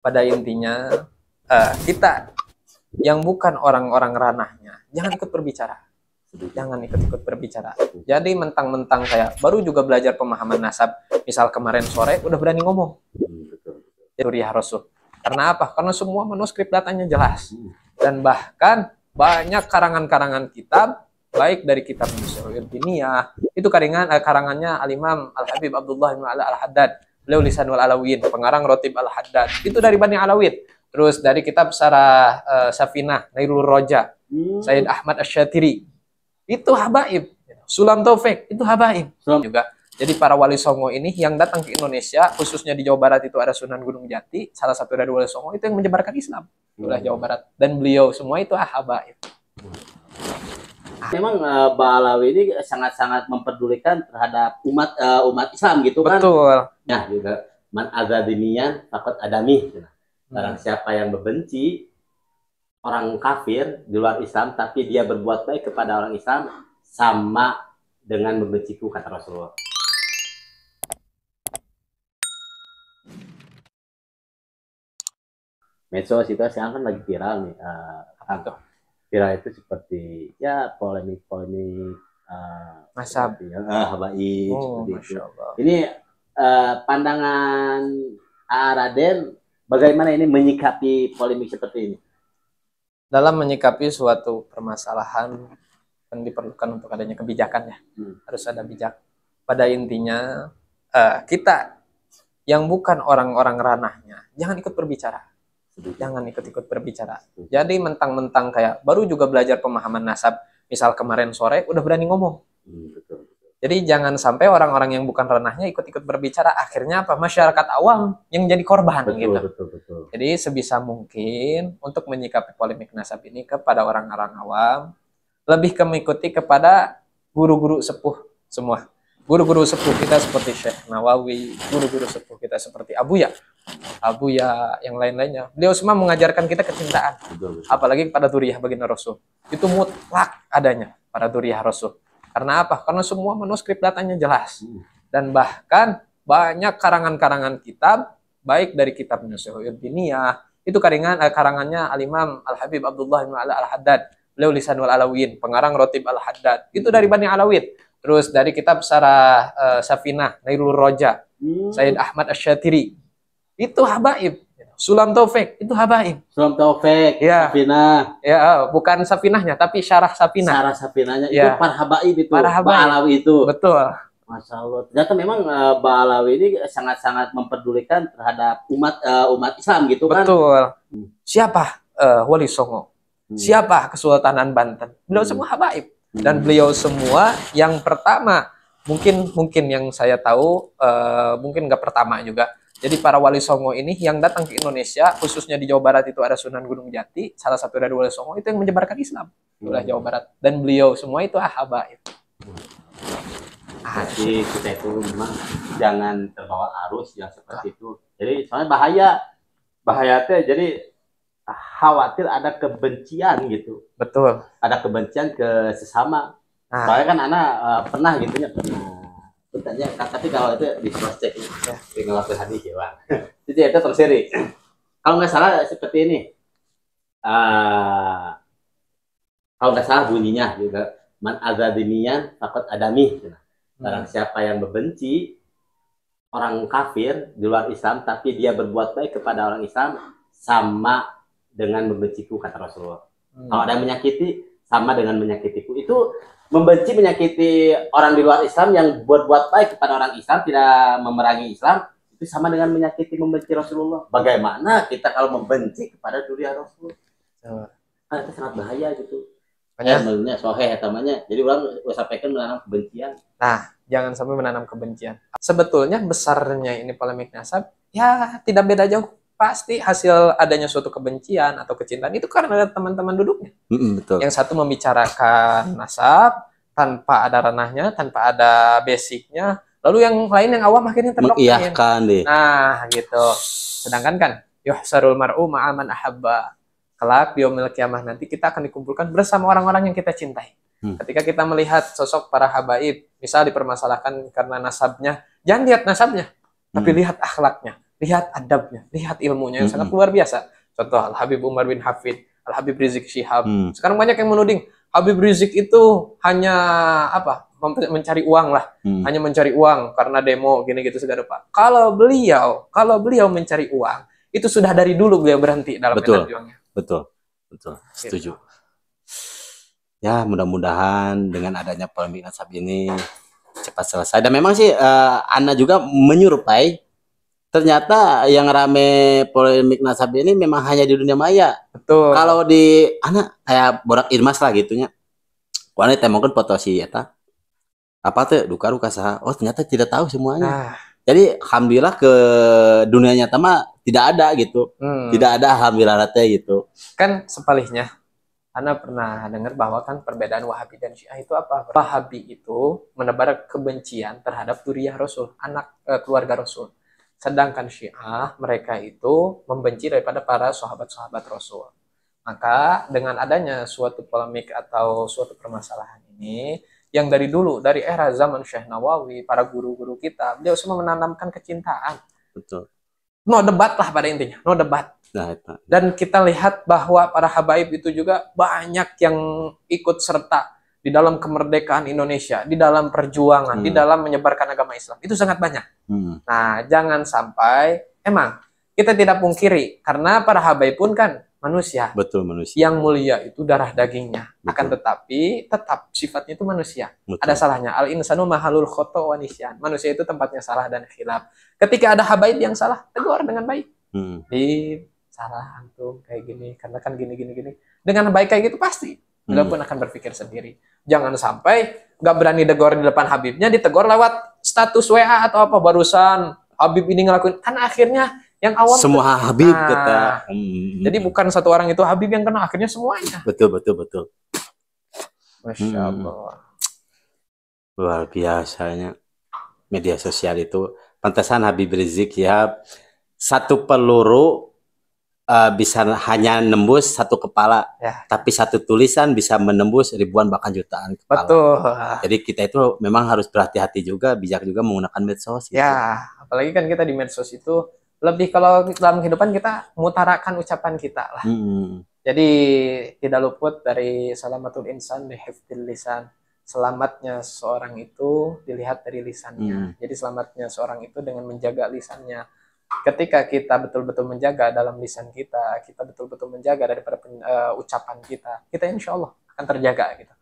Pada intinya kita yang bukan orang-orang ranahnya jangan ikut berbicara, jangan ikut-ikut berbicara. Jadi mentang-mentang saya baru juga belajar pemahaman nasab, misal kemarin sore udah berani ngomong Duriah Rasul. Karena apa? Karena semua manuskrip datanya jelas, dan bahkan banyak karangan-karangan kitab, baik dari kitab Nusyirul Diniyah, itu karangannya Al-Imam Al-Habib Abdullah bin Al-Haddad, beliau Lisanul Alawiyyin, pengarang Rotib Al-Haddad, itu dari Bani Alawiyyin. Terus dari kitab Syarah Safinah Nailul Roja, Sayyid Ahmad Asy-Syatiri, itu habaib. Sulam Taufik, itu habaib juga. Jadi para wali songo ini yang datang ke Indonesia, khususnya di Jawa Barat itu ada Sunan Gunung Jati, salah satu dari wali songo itu yang menyebarkan Islam di wilayah Jawa Barat. Dan beliau semua itu habaib. Memang Ba'alawi ini sangat-sangat memperdulikan terhadap umat Islam gitu kan? Betul. Nah juga man azadinian takut adami. Barang siapa yang membenci orang kafir di luar Islam, tapi dia berbuat baik kepada orang Islam, sama dengan membenciku, kata Rasulullah. Medsos itu sekarang kan lagi viral nih. Viral itu seperti ya polemik Nasab, habaib, seperti itu. Allah. Ini pandangan Raden bagaimana ini menyikapi polemik seperti ini? Dalam menyikapi suatu permasalahan kan diperlukan untuk adanya kebijakan ya. Harus ada bijak. Pada intinya kita yang bukan orang-orang ranahnya jangan ikut berbicara. Jangan ikut-ikut berbicara. Jadi mentang-mentang kayak baru juga belajar pemahaman nasab, misal kemarin sore udah berani ngomong. Jadi jangan sampai orang-orang yang bukan ranahnya ikut-ikut berbicara, akhirnya apa? Masyarakat awam yang jadi korban gitu. Betul. Jadi sebisa mungkin untuk menyikapi polemik nasab ini kepada orang-orang awam, lebih mengikuti kepada guru-guru sepuh semua. Guru-guru sepuh kita seperti Syekh Nawawi, guru-guru sepuh kita seperti Abuya, yang lain-lainnya. Beliau semua mengajarkan kita kecintaan. Apalagi kepada Duriah baginda Rasul. Itu mutlak adanya pada Duriah Rasul. Karena apa? Karena semua manuskrip datanya jelas. Dan bahkan banyak karangan-karangan kitab, baik dari kitab Nusyirul Diniyah, itu karangannya Al-Imam Al-Habib Abdullah bin Al-Haddad, beliau Lisanul Alawiyyin, pengarang Rotib Al-Haddad, itu dari Bani Alawiyyin. Terus dari kitab Syarah Safinah Nailul Roja, Sayyid Ahmad Asy-Syatiri, itu habaib. Sulam Taufik, itu habaib. Sulam Taufik, ya. Safinah. Ya, bukan Safinahnya, tapi Syarah Safinah. Syarah Safinahnya ya. Itu para habaib itu. Para habaib. Ba'alawi itu. Betul. Masya Allah. Ternyata memang Ba'alawi ini sangat-sangat memperdulikan terhadap umat Islam gitu kan? Betul. Siapa Wali Songo? Siapa Kesultanan Banten? Beliau semua habaib. Dan beliau semua yang pertama, mungkin yang saya tahu, mungkin nggak pertama juga. Jadi para wali songo ini yang datang ke Indonesia, khususnya di Jawa Barat itu ada Sunan Gunung Jati, salah satu dari wali songo itu yang menyebarkan Islam di wilayah Jawa Barat. Dan beliau semua itu habaib. Jadi kita itu memang jangan terbawa arus yang seperti itu. Jadi soalnya bahaya teh. Jadi khawatir ada kebencian gitu. Betul. Ada kebencian ke sesama. Soalnya kan anak pernah gitu ya, bertanya, tapi kalau itu di cross check ya, tinggal lapor hadis ya bang. Jadi itu terseri. Kalau nggak salah seperti ini. Kalau nggak salah bunyinya juga man azadinian takut adami. Barang siapa yang membenci orang kafir di luar Islam, tapi dia berbuat baik kepada orang Islam, sama dengan membenciku, kata Rasulullah. Kalau ada yang menyakiti, sama dengan menyakitiku. Itu membenci, menyakiti orang di luar Islam yang buat baik kepada orang Islam, tidak memerangi Islam, itu sama dengan menyakiti, membenci Rasulullah. Bagaimana kita kalau membenci kepada Duriah Rasul? Kan itu sangat bahaya gitu. Makanya soheh tamanya. Jadi orang sampaikan menanam kebencian. Nah, jangan sampai menanam kebencian. Sebetulnya besarnya ini polemik nasab, ya tidak beda jauh. Pasti hasil adanya suatu kebencian atau kecintaan itu karena ada teman-teman duduknya. Betul. Yang satu membicarakan nasab tanpa ada ranahnya, tanpa ada basicnya. Lalu yang lain yang awam akhirnya terdoktrin. Nah, gitu. Sedangkan kan, yuhsarul mar'u ma'aman ahabba. Kelak di yaumil kiamah nanti kita akan dikumpulkan bersama orang-orang yang kita cintai. Ketika kita melihat sosok para habaib, misal dipermasalahkan karena nasabnya, jangan lihat nasabnya, tapi lihat akhlaknya. lihat adabnya, lihat ilmunya yang sangat luar biasa. Contoh Al Habib Umar bin Hafid, Al Habib Rizik Syihab. Sekarang banyak yang menuding Habib Rizik itu hanya apa? Mencari uang lah, hanya mencari uang karena demo gini gitu segala rupa. Kalau beliau mencari uang, itu sudah dari dulu beliau berhenti dalam medan juangnya. Betul, setuju. Ya, mudah-mudahan dengan adanya polemik nasab ini cepat selesai. Dan memang sih Ana juga menyerupai, ternyata yang rame polemik nasab ini memang hanya di dunia maya. Betul. Kalau di Ana kayak Borak Irmas lah gitunya. Wanita mungkin foto si eta. Apa tuh duka sah. Oh, ternyata tidak tahu semuanya. Jadi alhamdulillah ke dunia nyata mah tidak ada gitu. Tidak ada alhamdulillah gitu. Kan sebaliknya. Anda pernah dengar bahwa kan perbedaan Wahabi dan Syiah itu apa? Wahabi itu menebar kebencian terhadap dzurriyyah Rasul, anak keluarga Rasul. Sedangkan Syiah mereka itu membenci daripada para sahabat-sahabat Rasul. Maka dengan adanya suatu polemik atau suatu permasalahan ini, yang dari dulu, dari era zaman Syekh Nawawi, para guru-guru kita, beliau semua menanamkan kecintaan. Betul. No debat lah pada intinya, no debat. Nah, dan kita lihat bahwa para habaib itu juga banyak yang ikut serta di dalam kemerdekaan Indonesia, di dalam perjuangan, di dalam menyebarkan agama Islam. Itu sangat banyak. Nah, jangan sampai, emang kita tidak pungkiri, karena para habaib pun kan manusia. Betul, manusia. Yang mulia itu darah dagingnya. Betul. Akan tetapi, tetap sifatnya itu manusia. Betul. Ada salahnya. Al-insanu mahalul khoto wa nisyan. Manusia itu tempatnya salah dan khilaf. Ketika ada habaib yang salah, tegur dengan baik. Salah antum kayak gini karena kan gini dengan baik kayak gitu pasti beliau pun akan berpikir sendiri. Jangan sampai nggak berani tegur di depan Habibnya, ditegur lewat status WA atau apa barusan Habib ini ngelakuin, kan akhirnya yang awam semua Habib kata. Jadi bukan satu orang itu Habib yang kena, akhirnya semuanya. Betul. Masya Allah. Luar biasanya media sosial itu. Pantesan Habib Rizik ya, satu peluru bisa hanya nembus satu kepala, tapi satu tulisan bisa menembus ribuan bahkan jutaan kepala. Betul. Jadi kita itu memang harus berhati-hati juga, bijak juga menggunakan medsos. Gitu. Ya, apalagi kan kita di medsos itu lebih, kalau dalam kehidupan kita mengutarakan ucapan kita lah. Jadi tidak luput dari salamatul insan bihifdzil lisan. Selamatnya seorang itu dilihat dari lisannya. Jadi selamatnya seorang itu dengan menjaga lisannya. Ketika kita betul-betul menjaga dalam lisan kita betul-betul menjaga daripada ucapan kita insya Allah akan terjaga gitu.